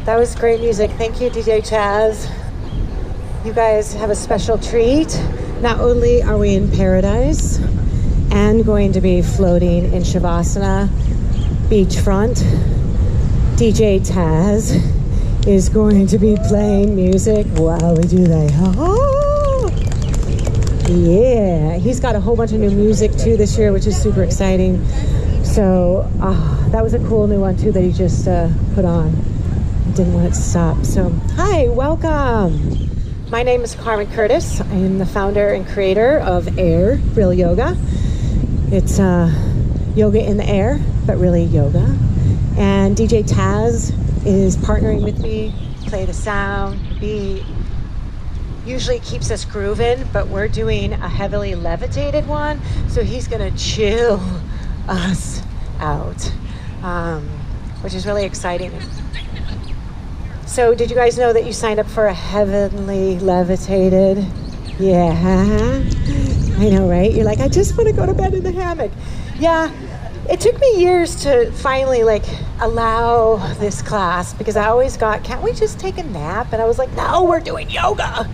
That was great music. Thank you, DJ Chaz. You guys have a special treat. Not only are we in paradise and going to be floating in Savasana beachfront, DJ Taz is going to be playing music while we do that. Oh, yeah. He's got a whole bunch of new music too this year, which is super exciting. So that was a cool new one too that he just put on. Didn't want it to stop. So hi, welcome. My name is Carmen Curtis. I am the founder and creator of AIReal Yoga. It's yoga in the air, but really yoga. And DJ Taz is partnering with me, play the sound, beat. Usually keeps us grooving, but we're doing a heavily levitated one, so he's gonna chill us out, which is really exciting. So did you guys know that you signed up for a heavenly levitated? Yeah, I know, right? You're like, I just want to go to bed in the hammock. Yeah, it took me years to finally allow this class, because I always got, can't we just take a nap? And I was like, no, we're doing yoga.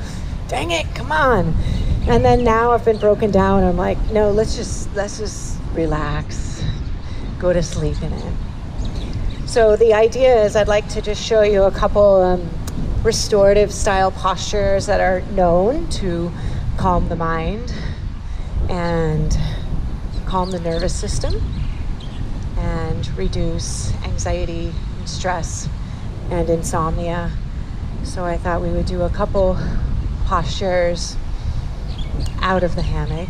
Dang it, come on. And then now I've been broken down. I'm like, no, let's just relax, go to sleep in it. So the idea is I'd like to just show you a couple restorative style postures that are known to calm the mind and calm the nervous system and reduce anxiety and stress and insomnia. So I thought we would do a couple postures out of the hammock,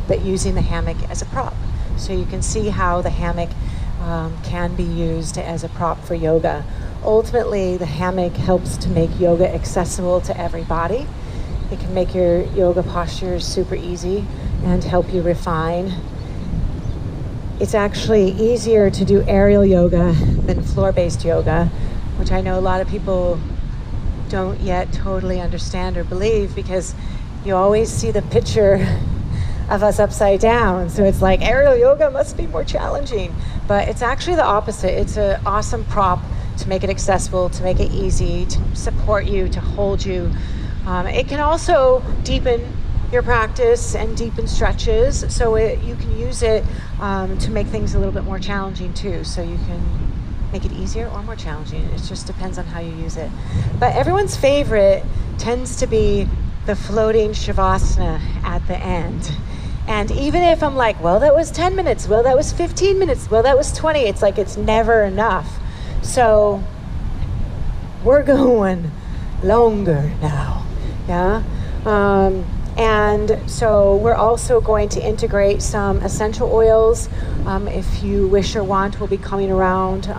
but using the hammock as a prop. So you can see how the hammock can be used as a prop for yoga. Ultimately, the hammock helps to make yoga accessible to everybody. It can make your yoga postures super easy and help you refine. It's actually easier to do aerial yoga than floor-based yoga, which I know a lot of people don't yet totally understand or believe, because you always see the picture of us upside down. So it's like aerial yoga must be more challenging, but it's actually the opposite. It's an awesome prop to make it accessible, to make it easy, to support you, to hold you. It can also deepen your practice and deepen stretches, so you can use it to make things a little bit more challenging too. So you can make it easier or more challenging. It just depends on how you use it. But everyone's favorite tends to be the floating Savasana at the end. And even if I'm like, well, that was 10 minutes, well, that was 15 minutes, well, that was 20, it's like it's never enough. So we're going longer now, yeah? And so we're also going to integrate some essential oils. If you wish or want, we'll be coming around,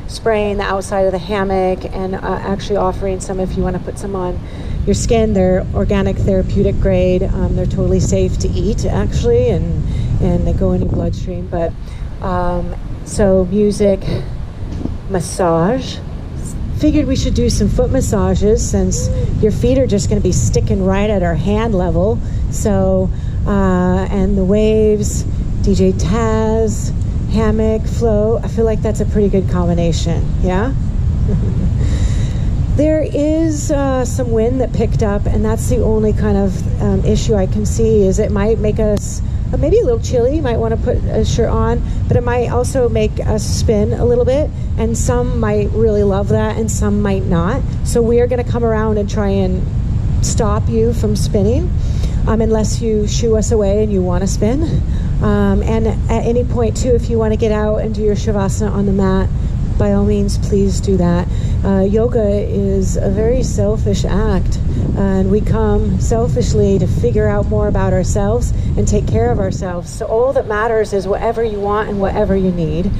spraying the outside of the hammock and actually offering some if you want to put some on your skin. They're organic, therapeutic grade. They're totally safe to eat, actually, and they go in your bloodstream. But so music, massage. Figured we should do some foot massages since your feet are just going to be sticking right at our hand level. So, and the waves, DJ Taz, hammock, flow. I feel like that's a pretty good combination, yeah? There is some wind that picked up, and that's the only kind of issue I can see. Is it might make us maybe a little chilly. You might want to put a shirt on, but it might also make us spin a little bit, and some might really love that and some might not. So we are going to come around and try and stop you from spinning, unless you shoo us away and you want to spin. And at any point too, if you want to get out and do your Savasana on the mat, by all means, please do that. Yoga is a very selfish act, and we come selfishly to figure out more about ourselves and take care of ourselves. So all that matters is whatever you want and whatever you need.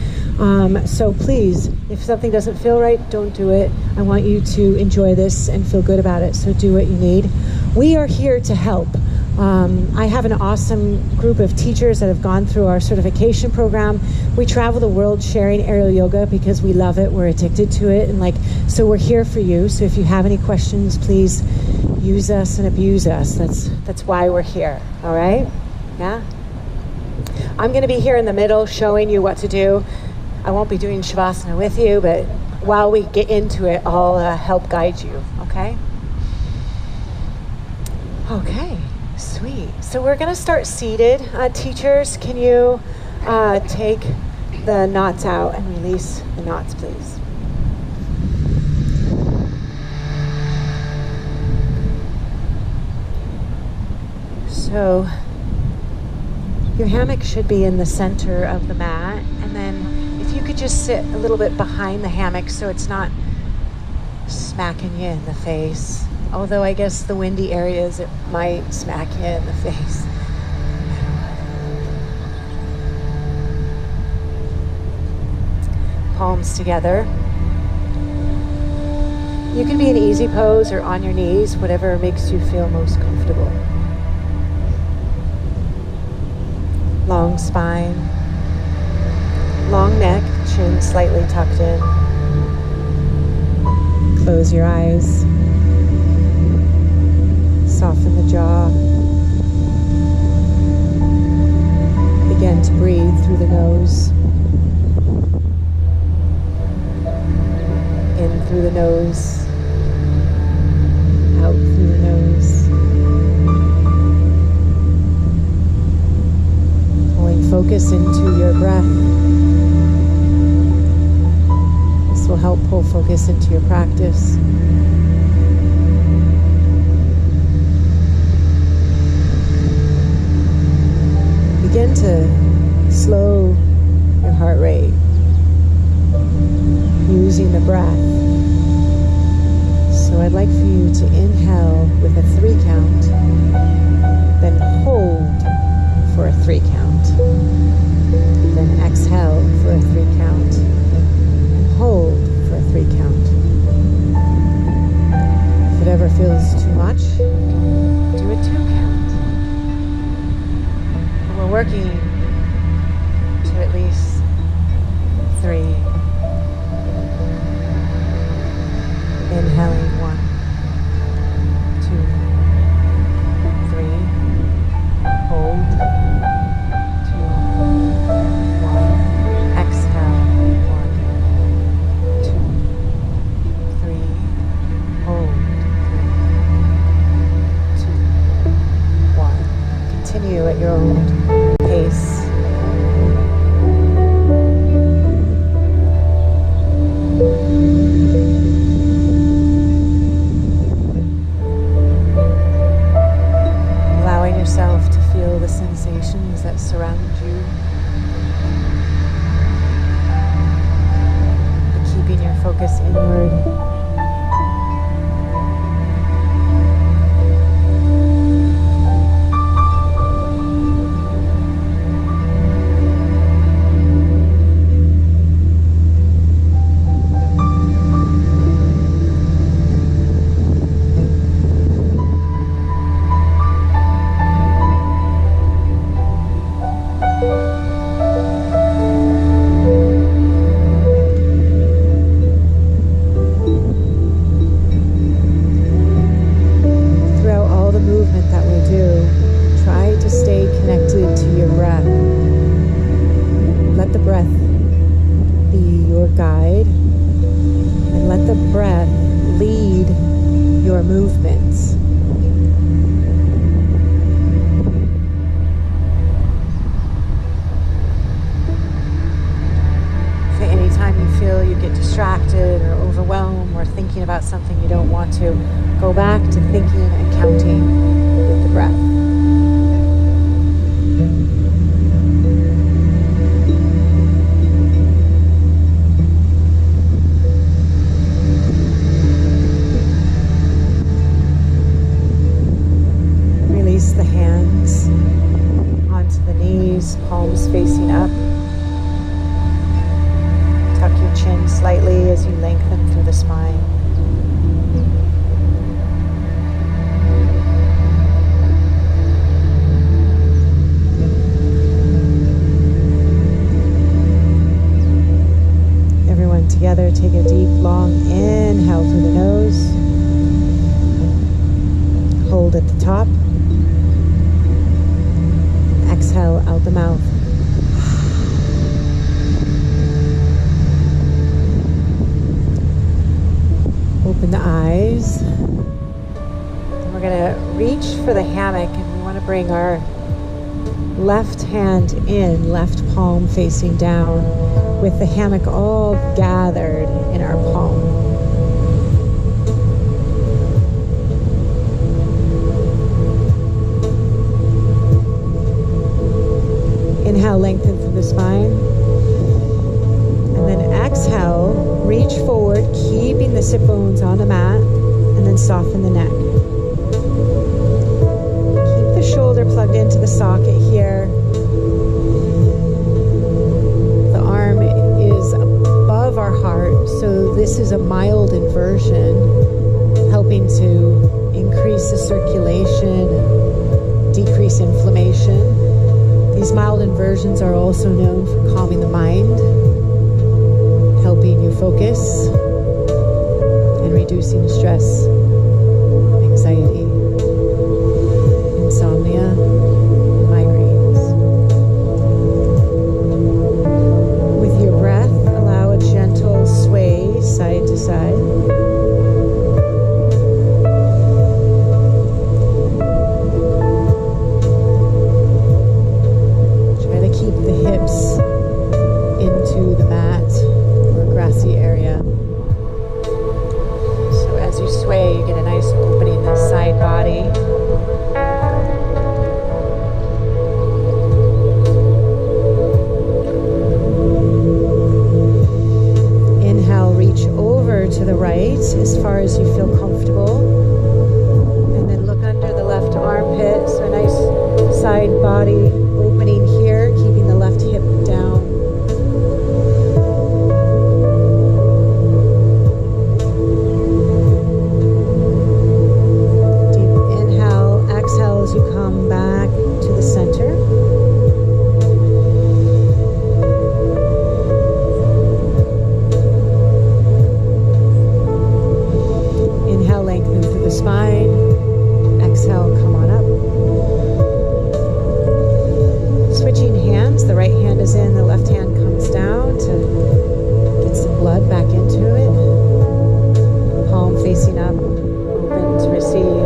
So please, if something doesn't feel right, don't do it. I want you to enjoy this and feel good about it, so do what you need. We are here to help. I have an awesome group of teachers that have gone through our certification program. We travel the world sharing aerial yoga because we love it, we're addicted to it, and so we're here for you. So if you have any questions, please use us and abuse us. That's why we're here, all right? Yeah? I'm gonna be here in the middle showing you what to do. I won't be doing Savasana with you, but while we get into it, I'll help guide you, okay? Okay, sweet. So we're going to start seated. Teachers, can you take the knots out and release the knots, please? So your hammock should be in the center of the mat, and then if you could just sit a little bit behind the hammock so it's not smacking you in the face. Although I guess the windy areas, it might smack you in the face. Palms together. You can be in easy pose or on your knees, whatever makes you feel most comfortable. Long spine, long neck, chin slightly tucked in. Close your eyes. Soften the jaw. Begin to breathe through the nose. In through the nose. Out through the nose. Pulling focus into your breath. This will help pull focus into your practice. Begin to slow your heart rate using the breath. So I'd like for you to inhale with a 3 count, then hold for a 3 count, then exhale for a 3 count, and hold for a 3 count. If it ever feels too much, do a 2 count. And we're working to at least 3. Inhaling 1, 2, 3. Hold 2, 1. Exhale 1, 2, 3. Hold 3, 2, 1. Continue at your own pace. Yourself to feel the sensations that surround you, but keeping your focus inward. Something you don't want to, go back to thinking and counting with the breath. Release the hands onto the knees, palms facing up. Tuck your chin slightly as you lengthen through the spine. Together, take a deep, long inhale through the nose. Hold at the top. Exhale out the mouth. Open the eyes. We're going to reach for the hammock, and we want to bring our left hand in, left palm facing down, with the hammock all gathered in our palm. Inhale, lengthen through the spine. And then exhale, reach forward, keeping the sit bones on the mat, and then soften the neck. Keep the shoulder plugged into the socket here. The arm is above our heart, so this is a mild inversion, helping to increase the circulation, decrease inflammation. These mild inversions are also known for calming the mind, helping you focus, and reducing stress, anxiety, insomnia, migraines. With your breath, allow a gentle sway side to side. As far as you feel comfortable, and then look under the left armpit, so a nice side body opening here, keeping the left hip down. Deep inhale, exhale as you come back to the center. Spine. Exhale, come on up. Switching hands. The right hand is in, the left hand comes down to get some blood back into it. Palm facing up, open to receive.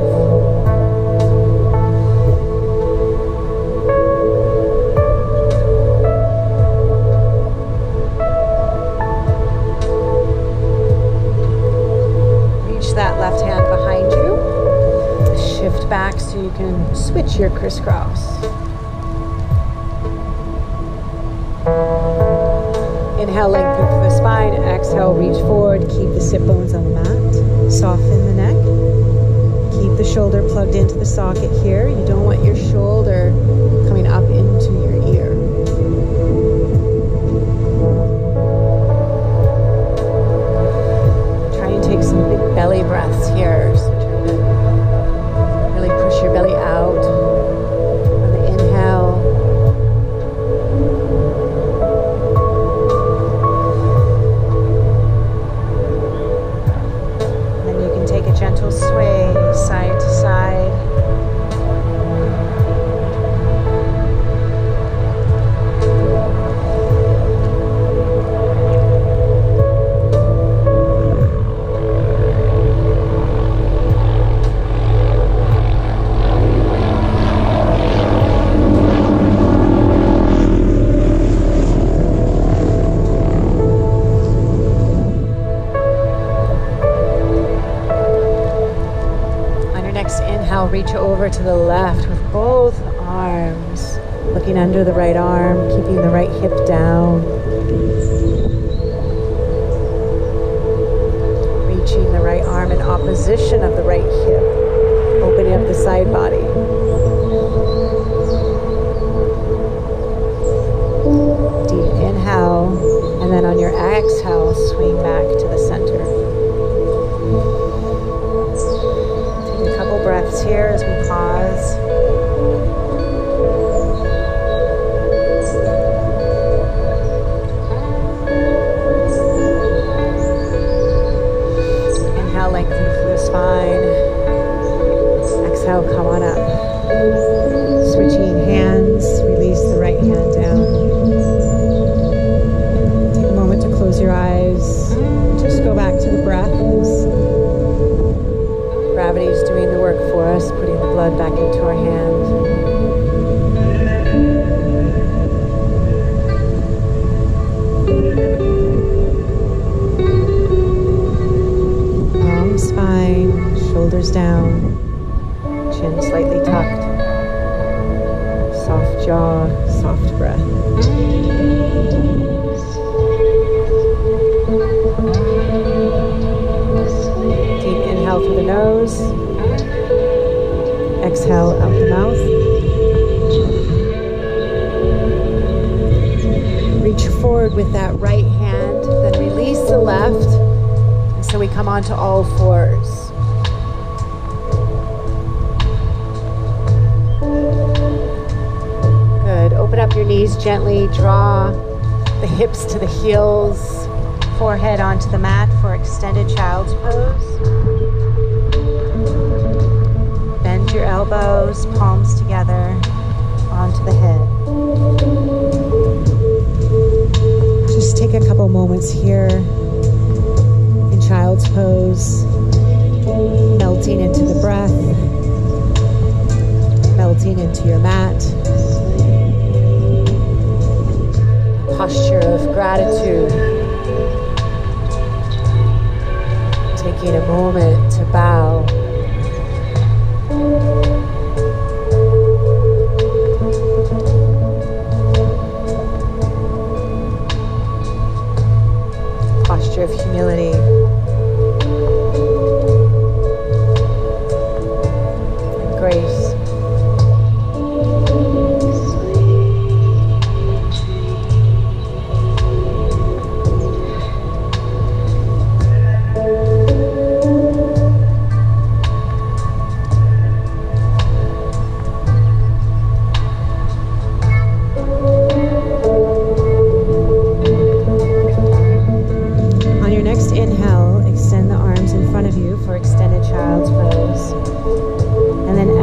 That left hand behind you. Shift back so you can switch your crisscross. Inhale, lengthen through the spine. Exhale, reach forward. Keep the sit bones on the mat. Soften the neck. Keep the shoulder plugged into the socket here. You don't want your shoulder coming up into your ear. Take some big belly breaths here. So try to really push your belly out on the inhale. And then you can take a gentle sway side to side. Reach over to the left with both arms, looking under the right arm, keeping the right hip down. Reaching the right arm in opposition of the right hip, opening up the side body. Deep inhale, and then on your exhale, swing back to the center. Breaths here as we pause. Inhale, lengthen through the spine. Exhale, come on up. Switching hands, release the right hand down. Take a moment to close your eyes. Just go back to the breath. shoulders down, chin slightly tucked, soft jaw, soft breath. Deep inhale through the nose, exhale out the mouth. Reach forward with that right hand, then release the left. And so we come onto all fours. Good. Open up your knees gently. Draw the hips to the heels. Forehead onto the mat for extended child's pose. Bend your elbows, palms together, onto the head. Just take a couple moments here in child's pose, melting into the breath, melting into your mat. Posture of gratitude. Taking a moment to bow. Posture of humility. And grace.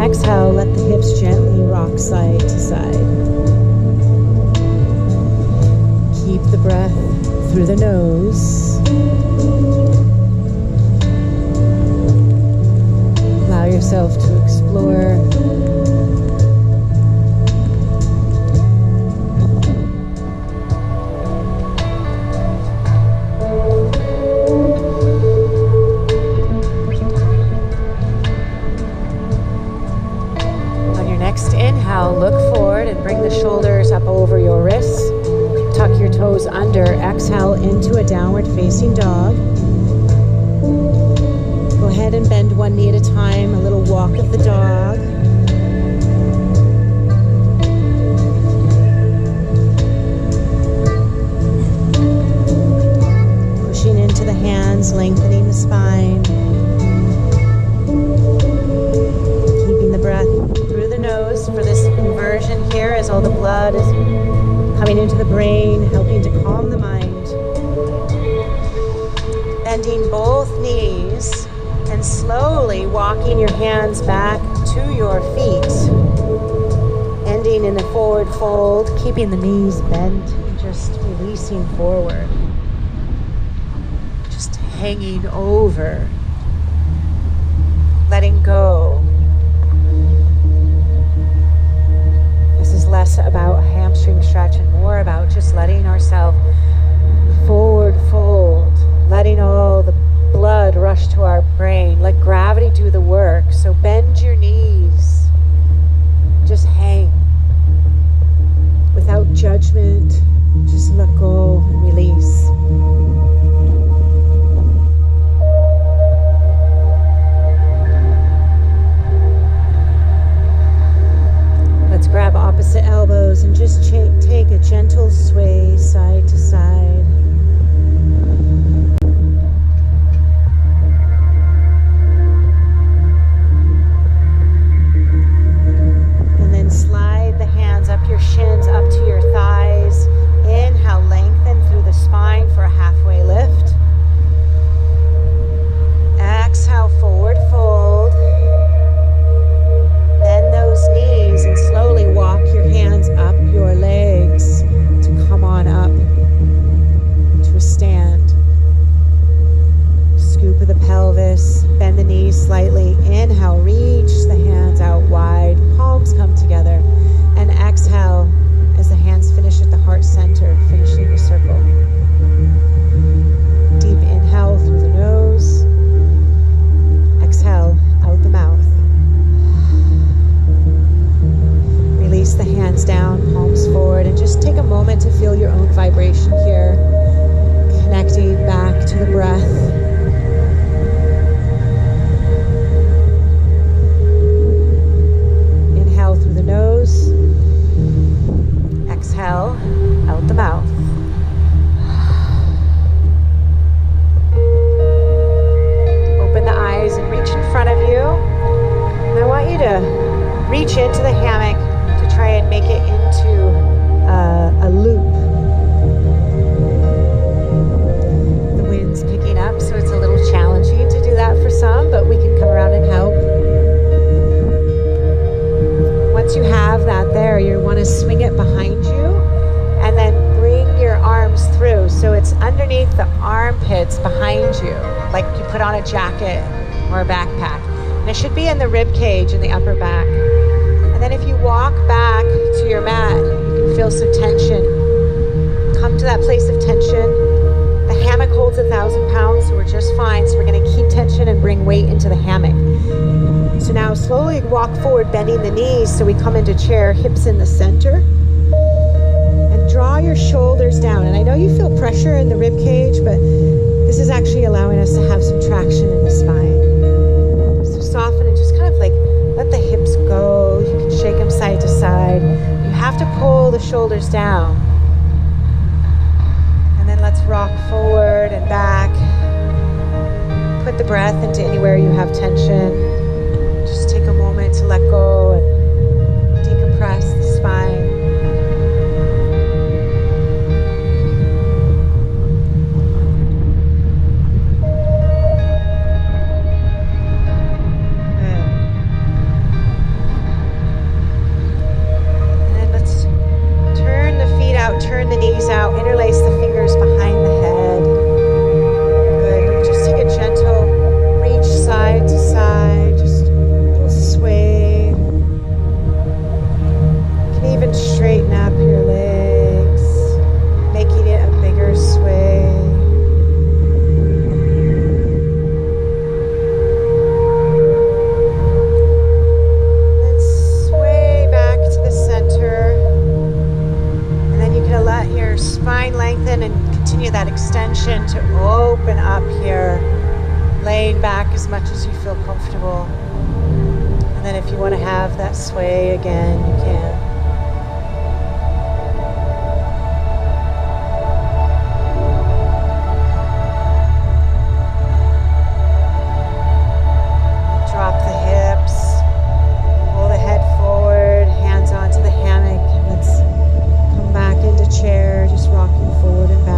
Exhale, let the hips gently rock side to side. Keep the breath through the nose. Allow yourself to explore. Look forward and bring the shoulders up over your wrists. Tuck your toes under. Exhale into a downward facing dog. Go ahead and bend one knee at a time. A little walk of the dog. Pushing into the hands, lengthening the spine. Keeping the breath through the nose for this inversion here as all the blood is coming into the brain, helping to calm the mind. Bending both knees and slowly walking your hands back to your feet. Ending in a forward fold, keeping the knees bent and just releasing forward. Just hanging over, letting go. Less about hamstring stretch and more about just letting ourselves forward fold, letting all the blood rush to our brain. Let gravity do the work. So bend your knees. Just hang. Without judgment, just let go and release. Grab opposite elbows and just take a gentle sway side to side. And then slide the hands up your shins, up to your thighs. Inhale, lengthen through the spine for a halfway lift. Exhale, forward fold. Bend those knees and slowly walk your hands up your legs to come on up to a stand. Scoop of the pelvis, bend the knees slightly. Inhale, reach the hands out wide, palms come together. And exhale as the hands finish at the heart center, finishing the circle. Deep inhale through the nose. Exhale out like you put on a jacket or a backpack. And it should be in the rib cage in the upper back. And then if you walk back to your mat, you can feel some tension. Come to that place of tension. The hammock holds 1,000 pounds, so we're just fine. So we're going to keep tension and bring weight into the hammock. So now slowly walk forward, bending the knees. So we come into chair, hips in the center. And draw your shoulders down. And I know you feel pressure in the rib cage, but this is actually allowing us to have some traction in the spine. So soften and just kind of like let the hips go. You can shake them side to side. You have to pull the shoulders down. And then let's rock forward and back. Put the breath into anywhere you have tension. Just take a moment to let go and decompress the spine. Turn the knees out, interlace the fingers behind the head. Good. Just take a gentle reach side to side, just sway. You can even straighten up your legs, making it a bigger sway. Spine lengthen and continue that extension to open up here, laying back as much as you feel comfortable. And then if you want to have that sway again, you can. Drop the hips, pull the head forward, hands onto the hammock. Let's come back into chair, just rocking forward and back.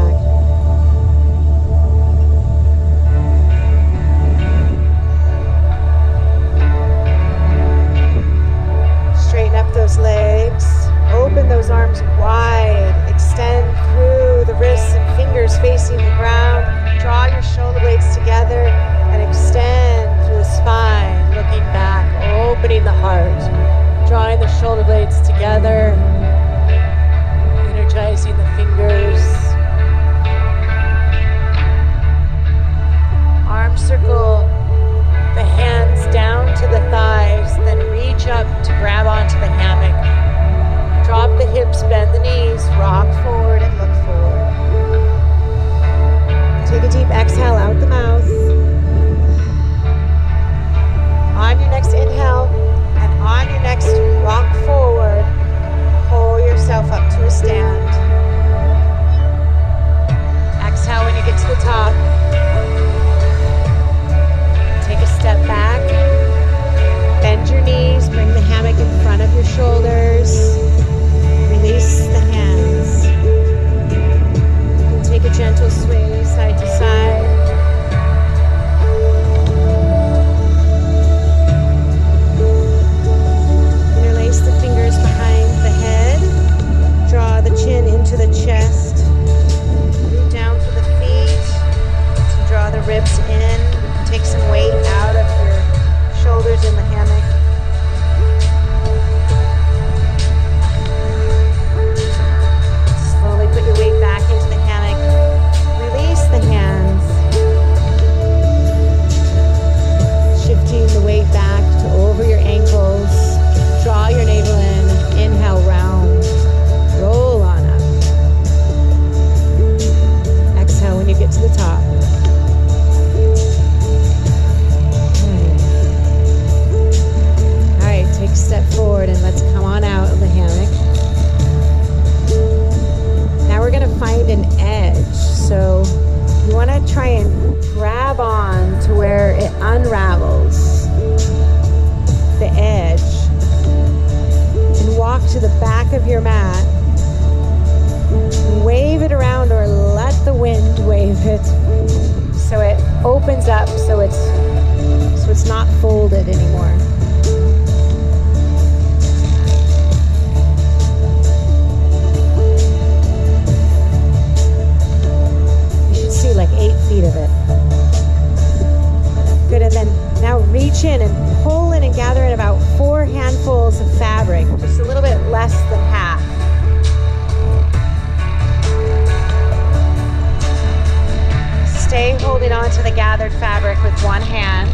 Straighten up those legs. reach in and pull in and gather in about 4 handfuls of fabric, just a little bit less than half. Stay holding on to the gathered fabric with one hand,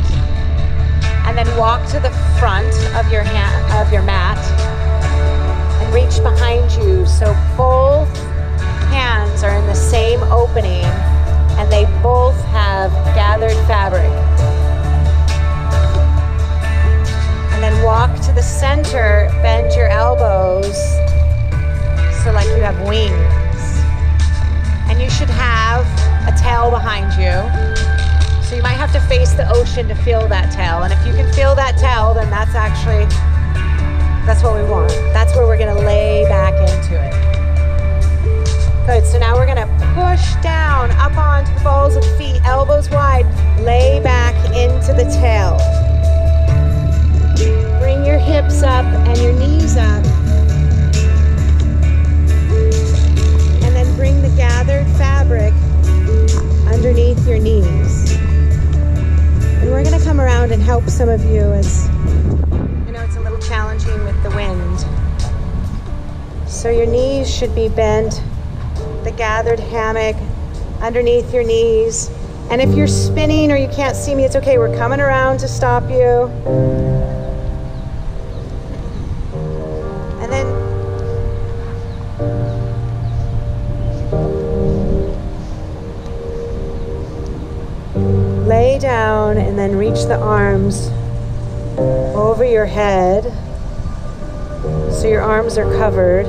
and then walk to the front of your mat and reach behind you so both hands are in the same opening and they both have gathered fabric. And then walk to the center, bend your elbows so like you have wings. And you should have a tail behind you. So you might have to face the ocean to feel that tail. And if you can feel that tail, then that's what we want. That's where we're gonna lay back into it. Good, so now we're gonna push down up onto the balls of the feet, elbows wide, lay back into the tail. Bring your hips up and your knees up. And then bring the gathered fabric underneath your knees. And we're gonna come around and help some of you, as you know it's a little challenging with the wind. So your knees should be bent, the gathered hammock underneath your knees. And if you're spinning or you can't see me, it's okay. We're coming around to stop you. And then lay down and then reach the arms over your head so your arms are covered.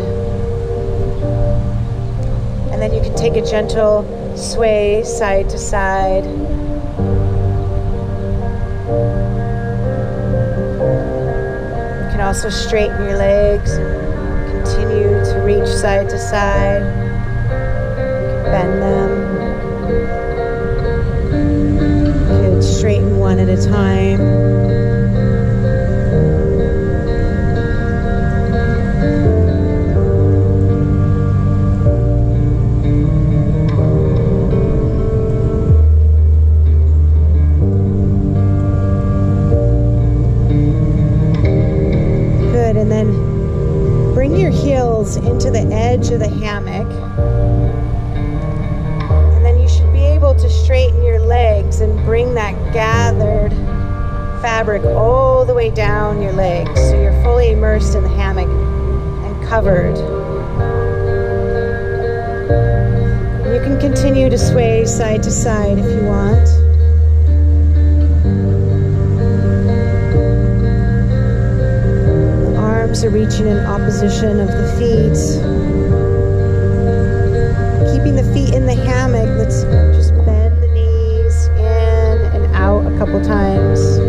And then you can take a gentle sway side to side. You can also straighten your legs, continue to reach side to side. You can bend them. You can straighten one at a time. And then bring your heels into the edge of the hammock. And then you should be able to straighten your legs and bring that gathered fabric all the way down your legs so you're fully immersed in the hammock and covered. You can continue to sway side to side if you want. Are reaching in opposition of the feet. Keeping the feet in the hammock, let's just bend the knees in and out a couple times.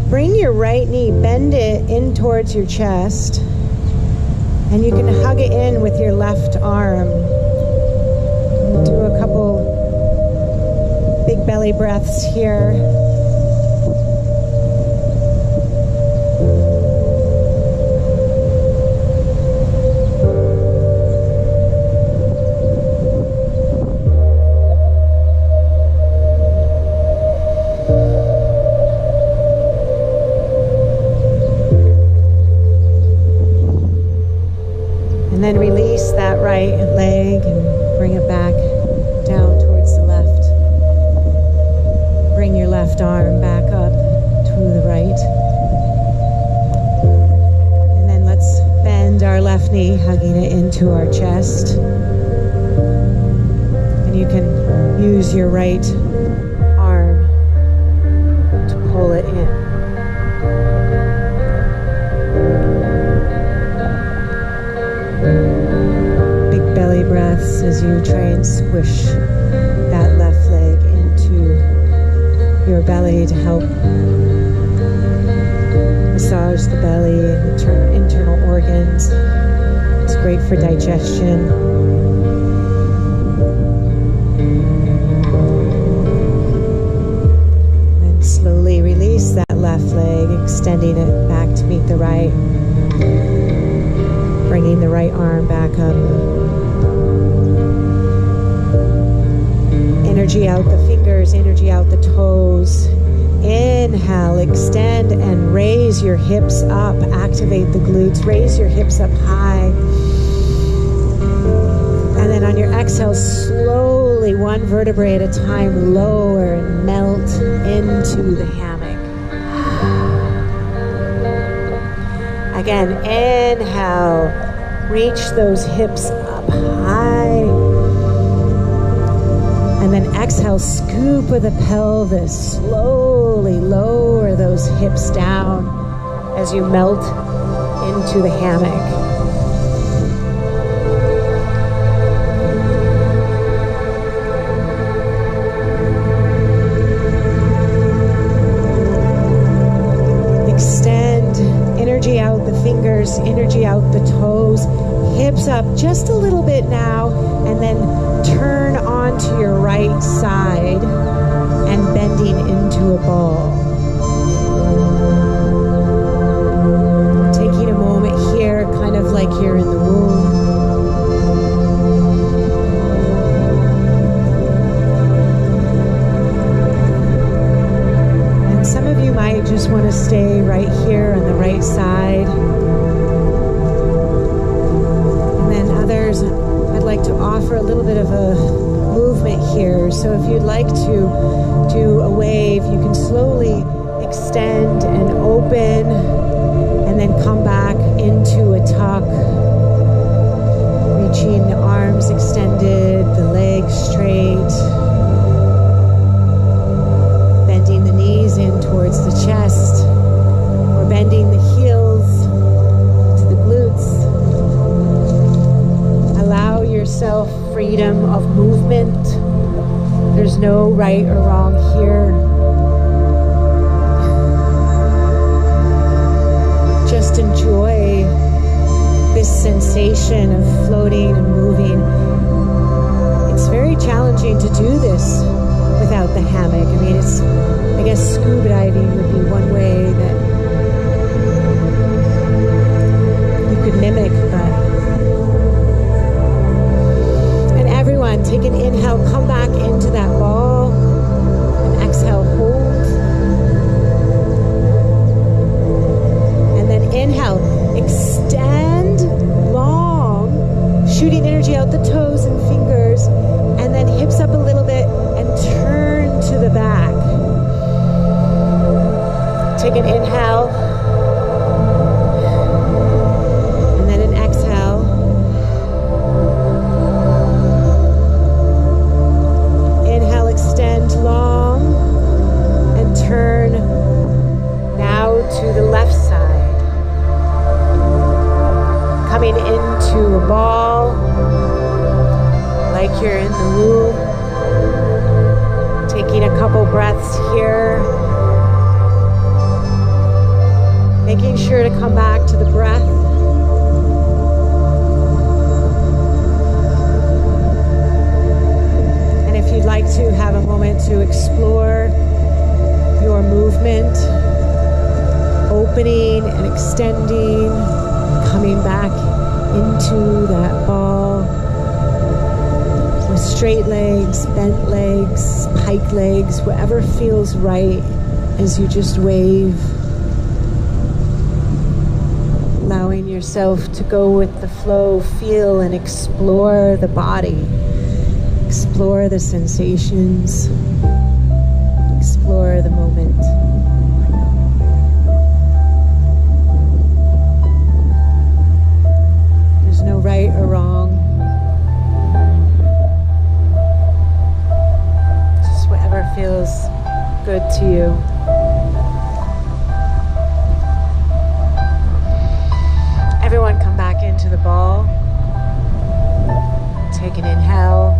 Bring your right knee, bend it in towards your chest, and you can hug it in with your left arm. Do a couple big belly breaths here. And then release that right leg and bring it back down towards the left. Bring your left arm back up to the right. And then let's bend our left knee, hugging it into our chest. And you can use your right arm to pull it in. Breaths as you try and squish that left leg into your belly to help massage the belly and internal organs. It's great for digestion. And extending it back to meet the right. Bringing the right arm back up. Energy out the fingers, energy out the toes. Inhale, extend and raise your hips up. Activate the glutes. Raise your hips up high. And then on your exhale, slowly, one vertebrae at a time, lower and melt into the hammock. Again, inhale, reach those hips up high. And then exhale, scoop with the pelvis, slowly lower those hips down as you melt into the hammock. Extend, energy out the fingers, energy out the toes, hips up just a little bit now, and then turn onto your right side and bending into a ball. Taking a moment here, kind of like you're in the womb. And some of you might just want to stay right here on the right side. And then others, I'd like to offer a little bit of a movement here. So if you'd like to do a wave, you can slowly extend and open and then come back into a tuck. Reaching the arms extended, the legs straight. Bending the knees in towards the chest. Or bending the heels to the glutes. Allow yourself freedom of movement. There's no right or wrong here. Just enjoy this sensation of floating and moving. It's very challenging to do this without the hammock. I mean, I guess scuba diving would be one way that you could mimic, but take an inhale, come back into that ball, and exhale, hold. And then inhale, extend long, shooting energy out the toes and fingers, and then hips up a little bit and turn to the back. Take an inhale, and then an exhale. Extend long and turn now to the left side. Coming into a ball like you're in the womb. Taking a couple breaths here. Making sure to come back to the breath. Like to have a moment to explore your movement, opening and extending, coming back into that ball with straight legs, bent legs, pike legs, whatever feels right as you just wave, allowing yourself to go with the flow, feel and explore the body. Explore the sensations, explore the moment. There's no right or wrong. Just whatever feels good to you. Everyone come back into the ball. Take an inhale.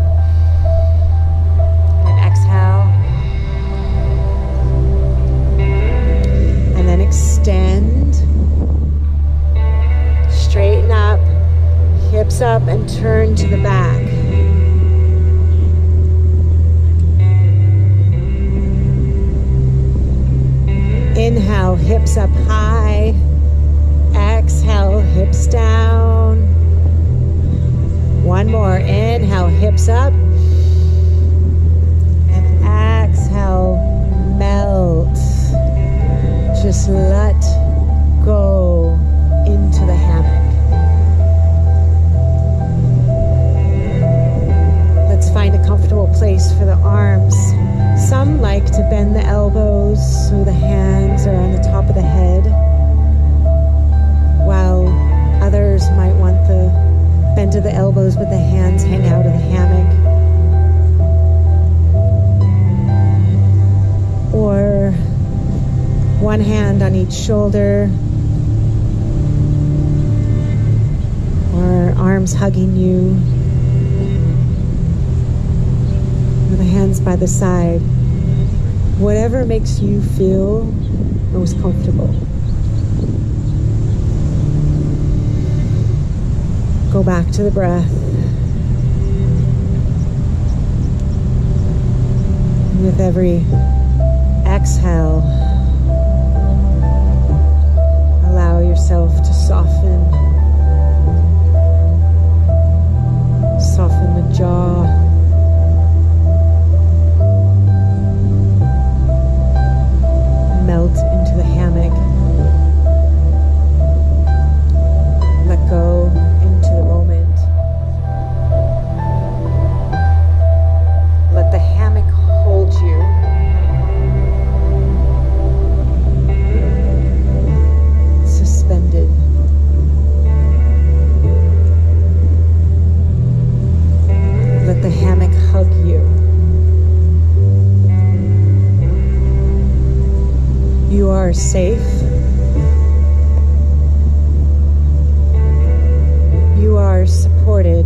Extend, straighten up, hips up and turn to the back. Inhale, hips up high. Exhale, hips down. One more. Inhale, hips up. And exhale, melt. Just let go into the hammock. Let's find a comfortable place for the arms. Some like to bend the elbows so the hands are on the top of the head, while others might want the bend of the elbows but the hands hang out of the hammock. Or one hand on each shoulder, or arms hugging you, or the hands by the side. Whatever makes you feel most comfortable. Go back to the breath. With every exhale, allow yourself to soften. Soften the jaw. Melt into the hammock. Let go into the moment. Let the hammock hold you. Suspended. Let the hammock hug you. You are safe. You are supported.